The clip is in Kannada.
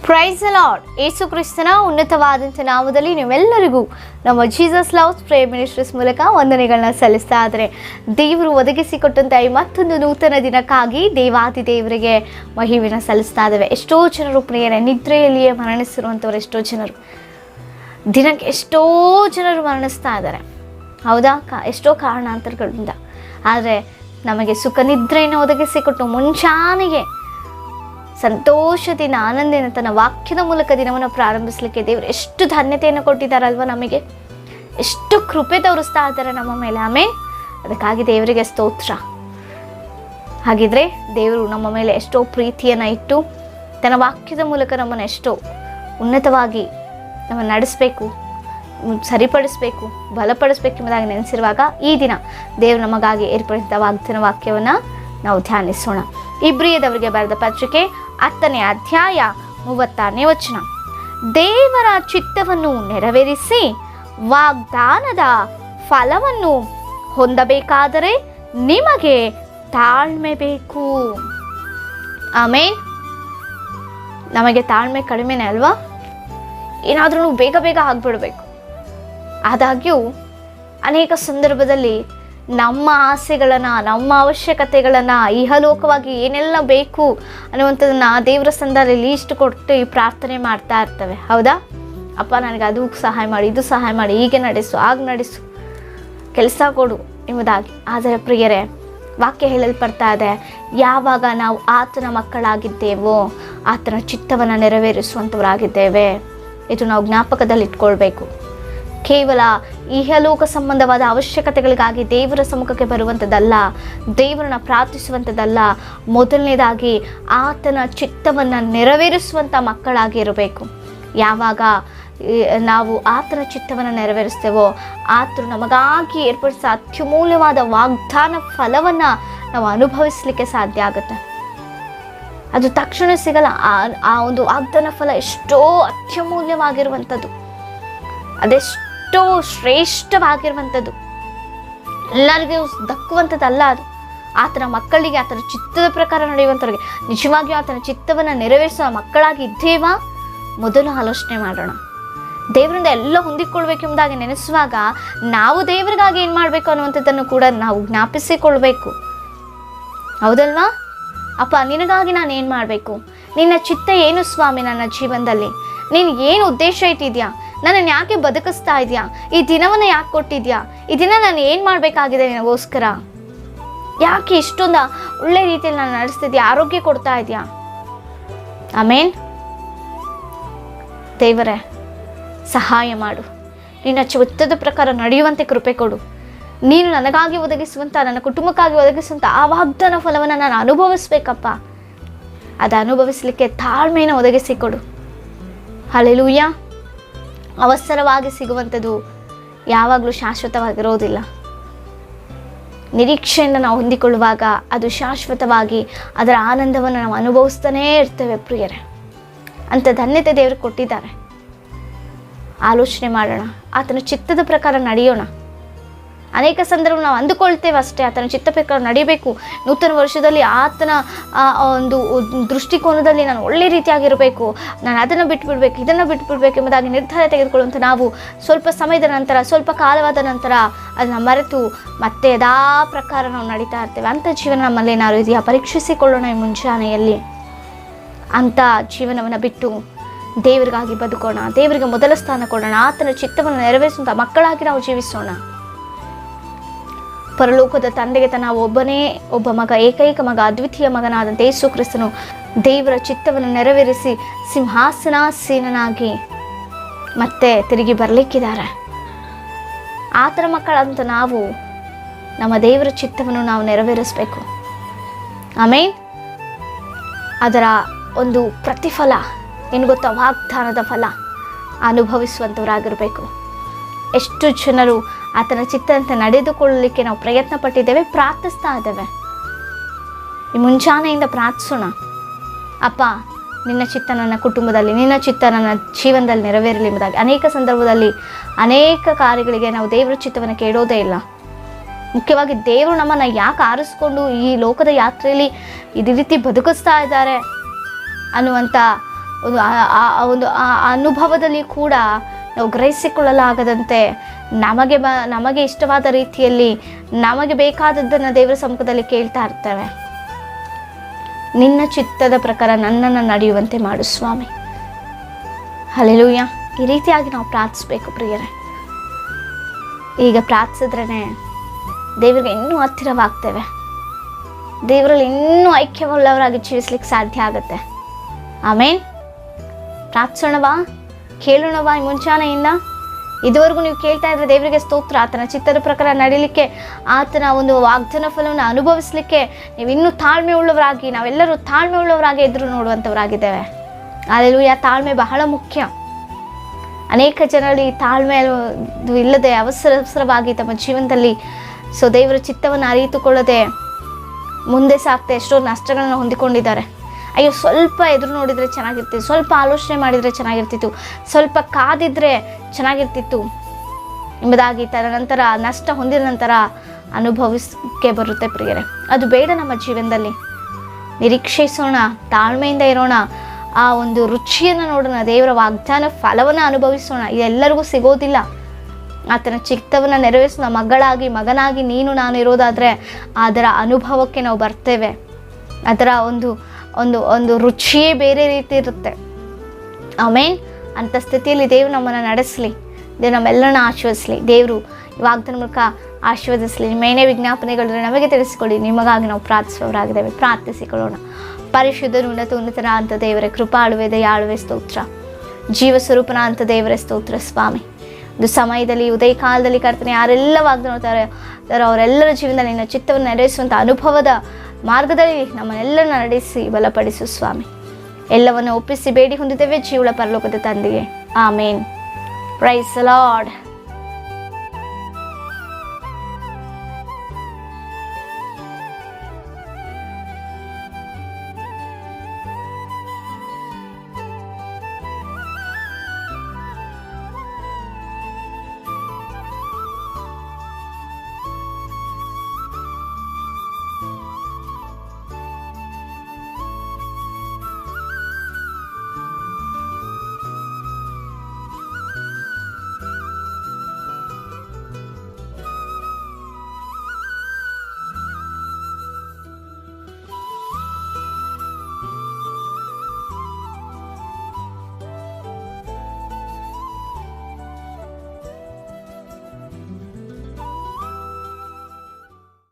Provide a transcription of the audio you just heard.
Praise the lord. ಯೇಸು ಕ್ರಿಸ್ತನ ಉನ್ನತವಾದಂಥ ನಾಮದಲ್ಲಿ ನೀವೆಲ್ಲರಿಗೂ ನಮ್ಮ ಜೀಸಸ್ ಲವ್ಸ್ ಪ್ರೇಯರ್ ಮಿನಿಸ್ಟ್ರೀಸ್ ಮೂಲಕ ವಂದನೆಗಳನ್ನ ಸಲ್ಲಿಸ್ತಾ ಇದ್ದಾರೆ. ದೇವರು ಒದಗಿಸಿಕೊಟ್ಟಂಥ ಈ ಮತ್ತೊಂದು ನೂತನ ದಿನಕ್ಕಾಗಿ ದೇವಾದಿ ದೇವರಿಗೆ ಮಹಿಮೆನ ಸಲ್ಲಿಸ್ತಾ ಇದ್ದೇವೆ. ಎಷ್ಟೋ ಜನರು ಪ್ರಿಯರೇ, ನಿದ್ರೆಯಲ್ಲಿಯೇ ಮರಣಿಸಿರುವಂಥವ್ರು ಎಷ್ಟೋ ಜನರು, ದಿನಕ್ಕೆ ಎಷ್ಟೋ ಜನರು ಮರಣಿಸ್ತಾ ಇದ್ದಾರೆ. ಹೌದಾ? ಎಷ್ಟೋ ಕಾರಣಾಂತರಗಳಿಂದ. ಆದರೆ ನಮಗೆ ಸುಖ ನಿದ್ರೆಯನ್ನು ಒದಗಿಸಿಕೊಟ್ಟು ಮುಂಚಾನೆಗೆ ಸಂತೋಷದಿಂದ ಆನಂದದಿಂದ ತನ್ನ ವಾಕ್ಯದ ಮೂಲಕ ದಿನವನ್ನು ಪ್ರಾರಂಭಿಸಲಿಕ್ಕೆ ದೇವರು ಎಷ್ಟು ಧನ್ಯತೆಯನ್ನು ಕೊಟ್ಟಿದ್ದಾರಲ್ವ, ನಮಗೆ ಎಷ್ಟು ಕೃಪೆ ತೋರಿಸ್ತಾ ಇದ್ದಾರೆ ನಮ್ಮ ಮೇಲೆ. ಆಮೇಲೆ ಅದಕ್ಕಾಗಿ ದೇವರಿಗೆ ಸ್ತೋತ್ರ. ಹಾಗಿದ್ರೆ ದೇವರು ನಮ್ಮ ಮೇಲೆ ಎಷ್ಟೋ ಪ್ರೀತಿಯನ್ನು ಇಟ್ಟು ತನ್ನ ವಾಕ್ಯದ ಮೂಲಕ ನಮ್ಮನ್ನು ಎಷ್ಟೋ ಉನ್ನತವಾಗಿ ನಮ್ಮನ್ನು ನಡೆಸಬೇಕು, ಸರಿಪಡಿಸಬೇಕು, ಬಲಪಡಿಸಬೇಕು ಎಂಬುದಾಗಿ ನೆನೆಸಿರುವಾಗ ಈ ದಿನ ದೇವರು ನಮಗಾಗಿ ಏರ್ಪಡಿಸಿದ ವಾಗ್ದಾನ ವಾಕ್ಯವನ್ನು ನಾವು ಧ್ಯಾನಿಸೋಣ. ಇಬ್ರಿಯದವರಿಗೆ ಬರೆದ ಪತ್ರಿಕೆ 10ನೇ ಅಧ್ಯಾಯ 30ನೇ ವಚನ. ದೇವರ ಚಿತ್ತವನ್ನು ನೆರವೇರಿಸಿ ವಾಗ್ದಾನದ ಫಲವನ್ನು ಹೊಂದಬೇಕಾದರೆ ನಿಮಗೆ ತಾಳ್ಮೆ ಬೇಕು. ಆಮೇನ್. ನಮಗೆ ತಾಳ್ಮೆ ಕಡಿಮೆನೇ ಅಲ್ವಾ? ಏನಾದ್ರೂ ಬೇಗ ಬೇಗ ಆಗ್ಬಿಡ್ಬೇಕು. ಆದಾಗ್ಯೂ ಅನೇಕ ಸಂದರ್ಭದಲ್ಲಿ ನಮ್ಮ ಆಸೆಗಳನ್ನು, ನಮ್ಮ ಅವಶ್ಯಕತೆಗಳನ್ನು, ಇಹಲೋಕವಾಗಿ ಏನೆಲ್ಲ ಬೇಕು ಅನ್ನುವಂಥದ್ದನ್ನು ದೇವರ ಸಂದರ್ಭದಲ್ಲಿ ಲೀಸ್ಟ್ ಕೊಟ್ಟು ಈ ಪ್ರಾರ್ಥನೆ ಮಾಡ್ತಾ ಇರ್ತವೆ. ಹೌದಾ? ಅಪ್ಪ, ನನಗೆ ಅದು ಸಹಾಯ ಮಾಡಿ, ಇದು ಸಹಾಯ ಮಾಡಿ, ಹೀಗೆ ನಡೆಸು, ಆಗ ನಡೆಸು, ಕೆಲಸ ಕೊಡು ಎಂಬುದಾಗಿ. ಆದರೆ ಪ್ರಿಯರೇ, ವಾಕ್ಯ ಹೇಳಲ್ಪಡ್ತಾ ಇದೆ, ಯಾವಾಗ ನಾವು ಆತನ ಮಕ್ಕಳಾಗಿದ್ದೇವೋ ಆತನ ಚಿತ್ತವನ್ನು ನೆರವೇರಿಸುವಂಥವರಾಗಿದ್ದೇವೆ. ಇದು ನಾವು ಜ್ಞಾಪಕದಲ್ಲಿ ಇಟ್ಕೊಳ್ಬೇಕು. ಕೇವಲ ಇಹಲೋಕ ಸಂಬಂಧವಾದ ಅವಶ್ಯಕತೆಗಳಿಗಾಗಿ ದೇವರ ಸಮ್ಮುಖಕ್ಕೆ ಬರುವಂಥದ್ದಲ್ಲ, ದೇವರನ್ನ ಪ್ರಾರ್ಥಿಸುವಂಥದ್ದಲ್ಲ. ಮೊದಲನೇದಾಗಿ ಆತನ ಚಿತ್ತವನ್ನು ನೆರವೇರಿಸುವಂಥ ಮಕ್ಕಳಾಗಿ ಇರಬೇಕು. ಯಾವಾಗ ನಾವು ಆತನ ಚಿತ್ತವನ್ನು ನೆರವೇರಿಸ್ತೇವೋ ಆತನು ನಮಗಾಗಿ ಏರ್ಪಡಿಸಿದ ಅತ್ಯಮೂಲ್ಯವಾದ ವಾಗ್ದಾನ ಫಲವನ್ನು ನಾವು ಅನುಭವಿಸಲಿಕ್ಕೆ ಸಾಧ್ಯ ಆಗುತ್ತೆ. ಅದು ತಕ್ಷಣ ಸಿಗಲ್ಲ. ಆ ಒಂದು ವಾಗ್ದಾನ ಫಲ ಎಷ್ಟೋ ಅತ್ಯಮೂಲ್ಯವಾಗಿರುವಂಥದ್ದು, ಅದೆಷ್ಟೋ ಶ್ರೇಷ್ಠವಾಗಿರುವಂಥದ್ದು, ಎಲ್ಲರಿಗೂ ದಕ್ಕುವಂಥದ್ದಲ್ಲ. ಅದು ಆತನ ಮಕ್ಕಳಿಗೆ, ಆತನ ಚಿತ್ತದ ಪ್ರಕಾರ ನಡೆಯುವಂಥವ್ರಿಗೆ, ನಿಜವಾಗಿಯೂ ಆತನ ಚಿತ್ತವನ್ನು ನೆರವೇರಿಸುವ ಮಕ್ಕಳಾಗಿ ಇದ್ದೇವಾ? ಮೊದಲು ಆಲೋಚನೆ ಮಾಡೋಣ. ದೇವರಿಂದ ಎಲ್ಲ ಹೊಂದಿಕೊಳ್ಬೇಕೆಂಬುದಾಗಿ ನೆನೆಸುವಾಗ ನಾವು ದೇವರಿಗಾಗಿ ಏನು ಮಾಡಬೇಕು ಅನ್ನುವಂಥದ್ದನ್ನು ಕೂಡ ನಾವು ಜ್ಞಾಪಿಸಿಕೊಳ್ಬೇಕು. ಹೌದಲ್ವಾ? ಅಪ್ಪ, ನಿನಗಾಗಿ ನಾನು ಏನು ಮಾಡಬೇಕು? ನಿನ್ನ ಚಿತ್ತ ಏನು ಸ್ವಾಮಿ ನನ್ನ ಜೀವನದಲ್ಲಿ? ನೀನು ಏನು ಉದ್ದೇಶ ಇಟ್ಟಿದ್ಯಾ? ನನ್ನನ್ನು ಯಾಕೆ ಬದುಕಿಸ್ತಾ ಇದೆಯಾ? ಈ ದಿನವನ್ನು ಯಾಕೆ ಕೊಟ್ಟಿದ್ಯಾ? ಈ ದಿನ ನಾನು ಏನು ಮಾಡಬೇಕಾಗಿದೆ ನಿನಗೋಸ್ಕರ? ಯಾಕೆ ಇಷ್ಟೊಂದು ಒಳ್ಳೆ ರೀತಿಯಲ್ಲಿ ನಾನು ನಡೆಸ್ತಿದ್ಯಾ? ಆರೋಗ್ಯ ಕೊಡ್ತಾ ಇದೆಯಾ? ಆಮೇನ್. ದೇವರೇ, ಸಹಾಯ ಮಾಡು. ನಿನ್ನ ಚಿತ್ತದ ಪ್ರಕಾರ ನಡೆಯುವಂತೆ ಕೃಪೆ ಕೊಡು. ನೀನು ನನಗಾಗಿ ಒದಗಿಸುವಂಥ, ನನ್ನ ಕುಟುಂಬಕ್ಕಾಗಿ ಒದಗಿಸುವಂಥ ಆ ವಾಗ್ದಾನ ಫಲವನ್ನು ನಾನು ಅನುಭವಿಸ್ಬೇಕಪ್ಪ. ಅದು ಅನುಭವಿಸಲಿಕ್ಕೆ ತಾಳ್ಮೆಯನ್ನು ಒದಗಿಸಿಕೊಡು. ಹಲ್ಲೆಲೂಯ. ಅವಸರವಾಗಿ ಸಿಗುವಂಥದ್ದು ಯಾವಾಗಲೂ ಶಾಶ್ವತವಾಗಿರೋದಿಲ್ಲ. ನಿರೀಕ್ಷೆಯನ್ನು ನಾವು ಹೊಂದಿಕೊಳ್ಳುವಾಗ ಅದು ಶಾಶ್ವತವಾಗಿ ಅದರ ಆನಂದವನ್ನು ನಾವು ಅನುಭವಿಸ್ತಾನೇ ಇರ್ತೇವೆ ಪ್ರಿಯರೇ. ಅಂಥ ಧನ್ಯತೆ ದೇವರು ಕೊಟ್ಟಿದ್ದಾರೆ. ಆಲೋಚನೆ ಮಾಡೋಣ, ಆತನ ಚಿತ್ತದ ಪ್ರಕಾರ ನಡೆಯೋಣ. ಅನೇಕ ಸಂದರ್ಭ ನಾವು ಅಂದುಕೊಳ್ತೇವೆ ಅಷ್ಟೇ, ಆತನ ಚಿತ್ತ ಪ್ರಕಾರ ನಡಿಬೇಕು. ನೂತನ ವರ್ಷದಲ್ಲಿ ಆತನ ಒಂದು ದೃಷ್ಟಿಕೋನದಲ್ಲಿ ನಾನು ಒಳ್ಳೆ ರೀತಿಯಾಗಿರಬೇಕು, ನಾನು ಅದನ್ನು ಬಿಟ್ಬಿಡ್ಬೇಕು, ಇದನ್ನು ಬಿಟ್ಬಿಡ್ಬೇಕು ಎಂಬುದಾಗಿ ನಿರ್ಧಾರ ತೆಗೆದುಕೊಳ್ಳುವಂಥ ನಾವು ಸ್ವಲ್ಪ ಸಮಯದ ನಂತರ, ಸ್ವಲ್ಪ ಕಾಲವಾದ ನಂತರ ಅದನ್ನು ಮರೆತು ಮತ್ತೆ ಅದಾ ಪ್ರಕಾರ ನಾವು ನಡೀತಾ ಇರ್ತೇವೆ. ಅಂಥ ಜೀವನ ನಮ್ಮಲ್ಲಿ ಏನಾದ್ರು ಇದೆಯಾ? ಪರೀಕ್ಷಿಸಿಕೊಳ್ಳೋಣ ಈ ಮುಂಜಾನೆಯಲ್ಲಿ. ಅಂಥ ಜೀವನವನ್ನು ಬಿಟ್ಟು ದೇವರಿಗಾಗಿ ಬದುಕೋಣ, ದೇವರಿಗೆ ಮೊದಲ ಸ್ಥಾನ ಕೊಡೋಣ, ಆತನ ಚಿತ್ತವನ್ನು ನೆರವೇರಿಸುವಂಥ ಮಕ್ಕಳಾಗಿ ನಾವು ಜೀವಿಸೋಣ. ಪರಲೋಕದ ತಂದೆಗೆ ತನ್ನ ಒಬ್ಬನೇ ಒಬ್ಬ ಮಗ, ಏಕೈಕ ಮಗ, ಅದ್ವಿತೀಯ ಮಗನಾದಂಥ ಯೇಸು ಕ್ರಿಸ್ತನು ದೇವರ ಚಿತ್ತವನ್ನು ನೆರವೇರಿಸಿ ಸಿಂಹಾಸನಾಸೀನನಾಗಿ ಮತ್ತೆ ತಿರುಗಿ ಬರಲಿಕ್ಕಿದ್ದಾರೆ. ಆತನ ಮಕ್ಕಳಂತ ನಾವು ನಮ್ಮ ದೇವರ ಚಿತ್ತವನ್ನು ನಾವು ನೆರವೇರಿಸಬೇಕು. ಆಮೇನ್. ಅದರ ಒಂದು ಪ್ರತಿಫಲ ಏನು ಗೊತ್ತಾ? ವಾಗ್ದಾನದ ಫಲ ಅನುಭವಿಸುವಂಥವರಾಗಿರಬೇಕು. ಎಷ್ಟು ಜನರು ಆತನ ಚಿತ್ತಂತೆ ನಡೆದುಕೊಳ್ಳಲಿಕ್ಕೆ ನಾವು ಪ್ರಯತ್ನ ಪಟ್ಟಿದ್ದೇವೆ, ಪ್ರಾರ್ಥಿಸ್ತಾ ಇದ್ದೇವೆ. ಈ ಮುಂಚಾನೆಯಿಂದ ಪ್ರಾರ್ಥಿಸೋಣ. ಅಪ್ಪ, ನಿನ್ನ ಚಿತ್ತ ನನ್ನ ಕುಟುಂಬದಲ್ಲಿ, ನಿನ್ನ ಚಿತ್ತ ನನ್ನ ಜೀವನದಲ್ಲಿ ನೆರವೇರಲಿ ಎಂಬುದಾಗಿ. ಅನೇಕ ಸಂದರ್ಭದಲ್ಲಿ ಅನೇಕ ಕಾರ್ಯಗಳಿಗೆ ನಾವು ದೇವರ ಚಿತ್ತವನ್ನು ಕೇಳೋದೇ ಇಲ್ಲ. ಮುಖ್ಯವಾಗಿ ದೇವರು ನಮ್ಮನ್ನು ಯಾಕೆ ಆರಿಸ್ಕೊಂಡು ಈ ಲೋಕದ ಯಾತ್ರೆಯಲ್ಲಿ ಇದೇ ರೀತಿ ಬದುಕಿಸ್ತಾ ಇದ್ದಾರೆ ಅನ್ನುವಂಥ ಆ ಅನುಭವದಲ್ಲಿ ಕೂಡ ನಾವು ಗ್ರಹಿಸಿಕೊಳ್ಳಲಾಗದಂತೆ ನಮಗೆ ಇಷ್ಟವಾದ ರೀತಿಯಲ್ಲಿ ನಮಗೆ ಬೇಕಾದದ್ದನ್ನು ದೇವರ ಸಮ್ಮುಖದಲ್ಲಿ ಕೇಳ್ತಾ ಇರ್ತೇವೆ. ನಿನ್ನ ಚಿತ್ತದ ಪ್ರಕಾರ ನನ್ನನ್ನು ನಡೆಯುವಂತೆ ಮಾಡು ಸ್ವಾಮಿ. ಹಲ್ಲೆಲೂಯಾ. ಈ ರೀತಿಯಾಗಿ ನಾವು ಪ್ರಾರ್ಥಿಸ್ಬೇಕು ಪ್ರಿಯರೇ. ಈಗ ಪ್ರಾರ್ಥಿಸಿದ್ರೇ ದೇವರಿಗೆ ಇನ್ನೂ ಹತ್ತಿರವಾಗ್ತೇವೆ, ದೇವರಲ್ಲಿ ಇನ್ನೂ ಐಕ್ಯವುಳ್ಳವರಾಗಿ ಜೀವಿಸ್ಲಿಕ್ಕೆ ಸಾಧ್ಯ ಆಗುತ್ತೆ. ಆಮೇನ್. ಪ್ರಾರ್ಥಿಸೋಣವಾ, ಕೇಳೋಣವಾ ಈ ಮುಂಚಾನೆಯಿಂದ. ಇದುವರೆಗೂ ನೀವು ಕೇಳ್ತಾ ಇದ್ರೆ ದೇವರಿಗೆ ಸ್ತೋತ್ರ. ಆತನ ಚಿತ್ತದ ಪ್ರಕಾರ ನಡೀಲಿಕ್ಕೆ, ಆತನ ಒಂದು ವಾಗ್ದಾನ ಫಲವನ್ನು ಅನುಭವಿಸಲಿಕ್ಕೆ ನೀವು ಇನ್ನೂ ತಾಳ್ಮೆ ಉಳ್ಳವರಾಗಿ, ನಾವೆಲ್ಲರೂ ತಾಳ್ಮೆ ಉಳ್ಳವರಾಗಿ ಎದುರು ನೋಡುವಂಥವರಾಗಿದ್ದೇವೆ. ಹಲ್ಲೆಲೂಯಾ. ತಾಳ್ಮೆ ಬಹಳ ಮುಖ್ಯ. ಅನೇಕ ಜನರಲ್ಲಿ ತಾಳ್ಮೆ ಇಲ್ಲದೆ ಅವಸರವಾಗಿ ತಮ್ಮ ಜೀವನದಲ್ಲಿ ದೇವರ ಚಿತ್ತವನ್ನು ಅರಿತುಕೊಳ್ಳದೆ ಮುಂದೆ ಸಾಕ್ತಾ ಎಷ್ಟೋ ನಷ್ಟಗಳನ್ನು ಹೊಂದಿಕೊಂಡಿದ್ದಾರೆ. ಅಯ್ಯೋ, ಸ್ವಲ್ಪ ಎದುರು ನೋಡಿದರೆ ಚೆನ್ನಾಗಿರ್ತಿತ್ತು, ಸ್ವಲ್ಪ ಆಲೋಚನೆ ಮಾಡಿದರೆ ಚೆನ್ನಾಗಿರ್ತಿತ್ತು, ಸ್ವಲ್ಪ ಕಾದಿದ್ರೆ ಚೆನ್ನಾಗಿರ್ತಿತ್ತು ಎಂಬುದಾಗಿ ತದನಂತರ ನಷ್ಟ ಹೊಂದಿದ ನಂತರ ಅನುಭವಿಸಕ್ಕೆ ಬರುತ್ತೆ ಪ್ರಿಯರೇ. ಅದು ಬೇಡ. ನಮ್ಮ ಜೀವನದಲ್ಲಿ ನಿರೀಕ್ಷಿಸೋಣ, ತಾಳ್ಮೆಯಿಂದ ಇರೋಣ, ಆ ಒಂದು ರುಚಿಯನ್ನು ನೋಡೋಣ, ದೇವರ ವಾಗ್ದಾನ ಫಲವನ್ನು ಅನುಭವಿಸೋಣ. ಇದೆಲ್ಲರಿಗೂ ಸಿಗೋದಿಲ್ಲ. ಆತನ ಚಿತ್ತವನ್ನು ನೆರವೇರಿಸೋಣ. ಮಗನಾಗಿ ನೀನು ನಾನು ಇರೋದಾದರೆ ಅದರ ಅನುಭವಕ್ಕೆ ನಾವು ಬರ್ತೇವೆ. ಅದರ ಒಂದು ಒಂದು ಒಂದು ರುಚಿಯೇ ಬೇರೆ ರೀತಿ ಇರುತ್ತೆ. ಆಮೇನ್. ಅಂಥ ಸ್ಥಿತಿಯಲ್ಲಿ ದೇವರು ನಮ್ಮನ್ನು ನಡೆಸಲಿ, ದೇವರು ನಮ್ಮೆಲ್ಲರನ್ನ ಆಶೀರ್ವದಿಸಲಿ, ದೇವರು ಈ ವಾಗ್ದಾನ ಮೂಲಕ ಆಶೀರ್ವದಿಸಲಿ. ನಿಮ್ಮ ಏನೇ ವಿಜ್ಞಾಪನೆಗಳಿದ್ರೆ ನಮಗೆ ತಿಳಿಸಿಕೊಡಿ. ನಿಮಗಾಗಿ ನಾವು ಪ್ರಾರ್ಥಿಸುವವರಾಗಿದ್ದೇವೆ. ಪ್ರಾರ್ಥಿಸಿಕೊಳ್ಳೋಣ. ಪರಿಶುದ್ಧರು, ಉನ್ನತರ ಅಂತ ದೇವರೇ, ಕೃಪಾಳುವೆ, ದಯಾಳುವೆ, ಸ್ತೋತ್ರ. ಜೀವ ಸ್ವರೂಪನ ಅಂತ ದೇವರೇ ಸ್ತೋತ್ರ ಸ್ವಾಮಿ. ಒಂದು ಸಮಯದಲ್ಲಿ ಉದಯ ಕಾಲದಲ್ಲಿ ಕರ್ತನೆ ಯಾರೆಲ್ಲ ವಾಗ್ದಾನ ನೋಡ್ತಾರೆ ಅವರೆಲ್ಲರ ಜೀವನದಲ್ಲಿ ನಿನ್ನ ಚಿತ್ತವನ್ನು ನೆರವೇರಿಸುವಂಥ ಅನುಭವದ ಮಾರ್ಗದಲ್ಲಿ ನಮ್ಮನ್ನೆಲ್ಲರನ್ನ ನಡೆಸಿ ಬಲಪಡಿಸು ಸ್ವಾಮಿ. ಎಲ್ಲವನ್ನು ಒಪ್ಪಿಸಿ ಬೇಡಿ ಹೊಂದಿದ್ದೇವೆ ಜೀವಳ ಪರಲೋಕದ ತಂದೆಗೆ. ಆಮೇನ್. Praise the lord.